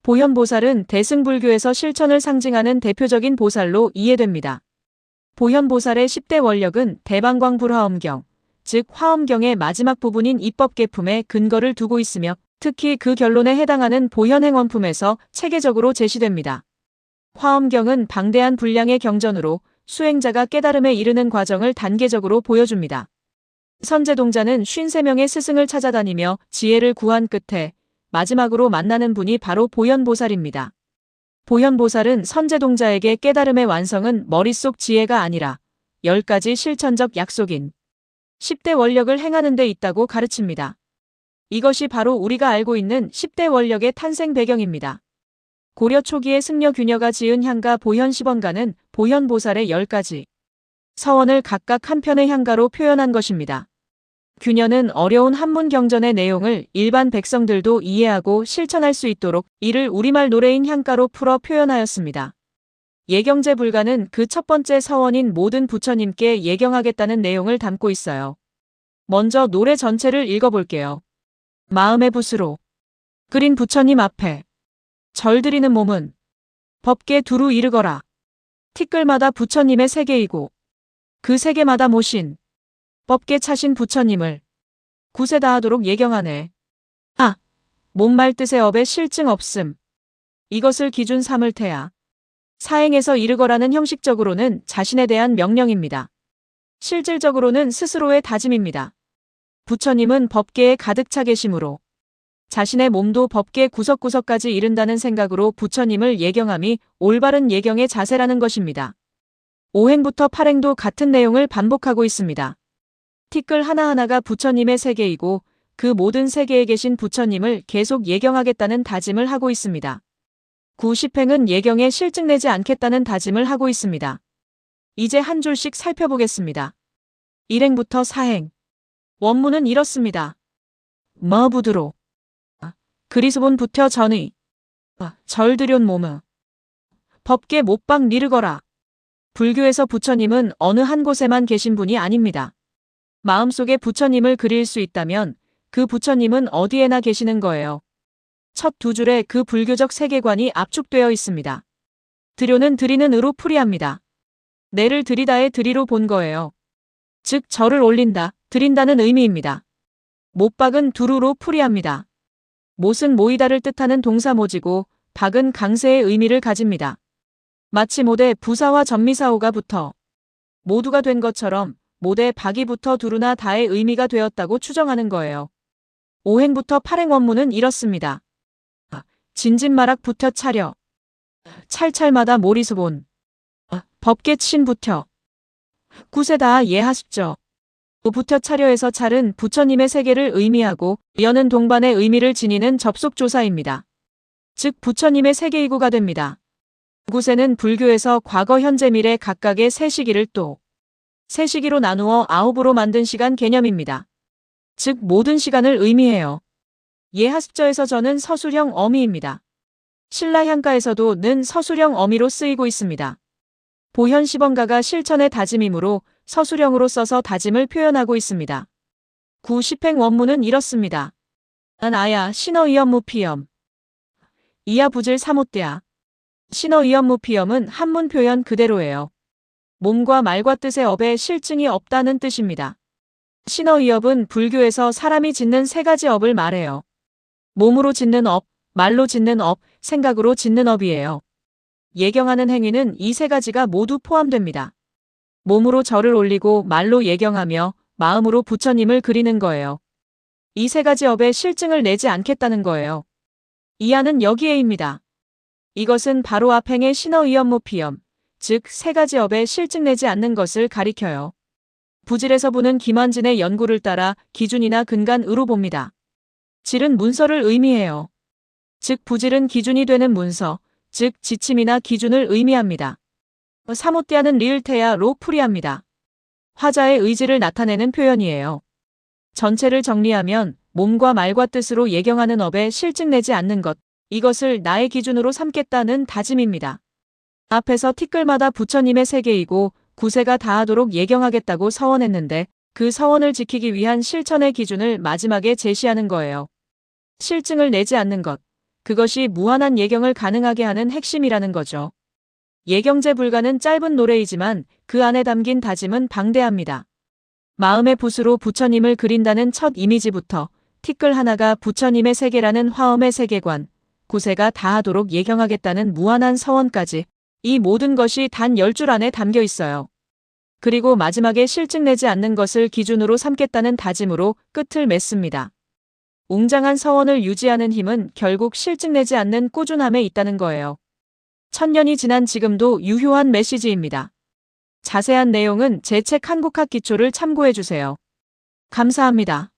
보현보살은 대승불교에서 실천을 상징하는 대표적인 보살로 이해됩니다. 보현보살의 10대 원력은 대방광불화엄경, 즉 화엄경의 마지막 부분인 입법계품에 근거를 두고 있으며 특히 그 결론에 해당하는 보현행원품에서 체계적으로 제시됩니다. 화엄경은 방대한 분량의 경전으로 수행자가 깨달음에 이르는 과정을 단계적으로 보여줍니다. 선제동자는 53명의 스승을 찾아다니며 지혜를 구한 끝에 마지막으로 만나는 분이 바로 보현보살입니다. 보현보살은 선제동자에게 깨달음의 완성은 머릿속 지혜가 아니라 10가지 실천적 약속인 10대 원력을 행하는 데 있다고 가르칩니다. 이것이 바로 우리가 알고 있는 10대 원력의 탄생 배경입니다. 고려 초기에 승려 규녀가 지은 향가 보현시번가는 보현보살의 10가지 서원을 각각 한 편의 향가로 표현한 것입니다. 규녀는 어려운 한문 경전의 내용을 일반 백성들도 이해하고 실천할 수 있도록 이를 우리말 노래인 향가로 풀어 표현하였습니다. 예경제 불가는 그 첫 번째 서원인 모든 부처님께 예경하겠다는 내용을 담고 있어요. 먼저 노래 전체를 읽어볼게요. 마음의 붓으로 그린 부처님 앞에 절드리는 몸은 법계 두루 이르거라. 티끌마다 부처님의 세계이고 그 세계마다 모신 법계 차신 부처님을 구세 다하도록 예경하네. 아, 몸말 뜻의 업에 실증 없음. 이것을 기준 삼을 테야. 사행에서 이르거라는 형식적으로는 자신에 대한 명령입니다. 실질적으로는 스스로의 다짐입니다. 부처님은 법계에 가득 차 계심으로 자신의 몸도 법계 구석구석까지 이른다는 생각으로 부처님을 예경함이 올바른 예경의 자세라는 것입니다. 5행부터 8행도 같은 내용을 반복하고 있습니다. 티끌 하나하나가 부처님의 세계이고 그 모든 세계에 계신 부처님을 계속 예경하겠다는 다짐을 하고 있습니다. 9, 10행은 예경에 실증내지 않겠다는 다짐을 하고 있습니다. 이제 한 줄씩 살펴보겠습니다. 1행부터 4행. 원문은 이렇습니다. 머부드로 그리스본 부터 전의 절드련 몸의 법계 못방 리르거라. 불교에서 부처님은 어느 한 곳에만 계신 분이 아닙니다. 마음속에 부처님을 그릴 수 있다면 그 부처님은 어디에나 계시는 거예요. 첫 두 줄에 그 불교적 세계관이 압축되어 있습니다. 드료는 드리는 의로 풀이합니다. 내를 드리다의 드리로 본 거예요. 즉 절을 올린다, 드린다는 의미입니다. 못박은 두루로 풀이합니다. 못은 모이다를 뜻하는 동사모지고 박은 강세의 의미를 가집니다. 마치 못에 부사와 전미사오가 붙어 모두가 된 것처럼 못에 박이 붙어 두루나 다의 의미가 되었다고 추정하는 거예요. 5행부터 8행 원문은 이렇습니다. 진진마락 붙여 차려 찰찰마다 모리수본 법계 친 붙여 구세다 예하십죠. 붙여 차려에서 찰은 부처님의 세계를 의미하고 여는 동반의 의미를 지니는 접속조사입니다. 즉 부처님의 세계이고가 됩니다. 구세는 불교에서 과거 현재 미래 각각의 세 시기를 또 세 시기로 나누어 9으로 만든 시간 개념입니다. 즉 모든 시간을 의미해요. 예하습저에서 저는 서술형 어미입니다. 신라향가에서도 는 서술형 어미로 쓰이고 있습니다. 보현시번가가 실천의 다짐이므로 서술형으로 써서 다짐을 표현하고 있습니다. 9, 10행 원문은 이렇습니다. 아야 신어이엄무피엄 이야 부질 사못대야. 신어이엄무피엄은 한문 표현 그대로예요. 몸과 말과 뜻의 업에 실증이 없다는 뜻입니다. 신어이업은 불교에서 사람이 짓는 세 가지 업을 말해요. 몸으로 짓는 업, 말로 짓는 업, 생각으로 짓는 업이에요. 예경하는 행위는 이 세 가지가 모두 포함됩니다. 몸으로 절을 올리고 말로 예경하며 마음으로 부처님을 그리는 거예요. 이 세 가지 업에 실증을 내지 않겠다는 거예요. 이하는 여기에입니다. 이것은 바로 앞행의 신어이엄무피엄, 즉 세 가지 업에 실증내지 않는 것을 가리켜요. 부질에서 보는 김환진의 연구를 따라 기준이나 근간으로 봅니다. 질은 문서를 의미해요. 즉 부질은 기준이 되는 문서, 즉 지침이나 기준을 의미합니다. 사모띠아는 리을테야로 풀이합니다. 화자의 의지를 나타내는 표현이에요. 전체를 정리하면 몸과 말과 뜻으로 예경하는 업에 실증내지 않는 것, 이것을 나의 기준으로 삼겠다는 다짐입니다. 앞에서 티끌마다 부처님의 세계이고 구세가 다하도록 예경하겠다고 서원했는데 그 서원을 지키기 위한 실천의 기준을 마지막에 제시하는 거예요. 실증을 내지 않는 것, 그것이 무한한 예경을 가능하게 하는 핵심이라는 거죠. 예경제 불가는 짧은 노래이지만 그 안에 담긴 다짐은 방대합니다. 마음의 붓으로 부처님을 그린다는 첫 이미지부터 티끌 하나가 부처님의 세계라는 화엄의 세계관, 구세가 다하도록 예경하겠다는 무한한 서원까지 이 모든 것이 단 10줄 안에 담겨 있어요. 그리고 마지막에 실증내지 않는 것을 기준으로 삼겠다는 다짐으로 끝을 맺습니다. 웅장한 서원을 유지하는 힘은 결국 실증내지 않는 꾸준함에 있다는 거예요. 1000년이 지난 지금도 유효한 메시지입니다. 자세한 내용은 제 책 한국학 기초를 참고해 주세요. 감사합니다.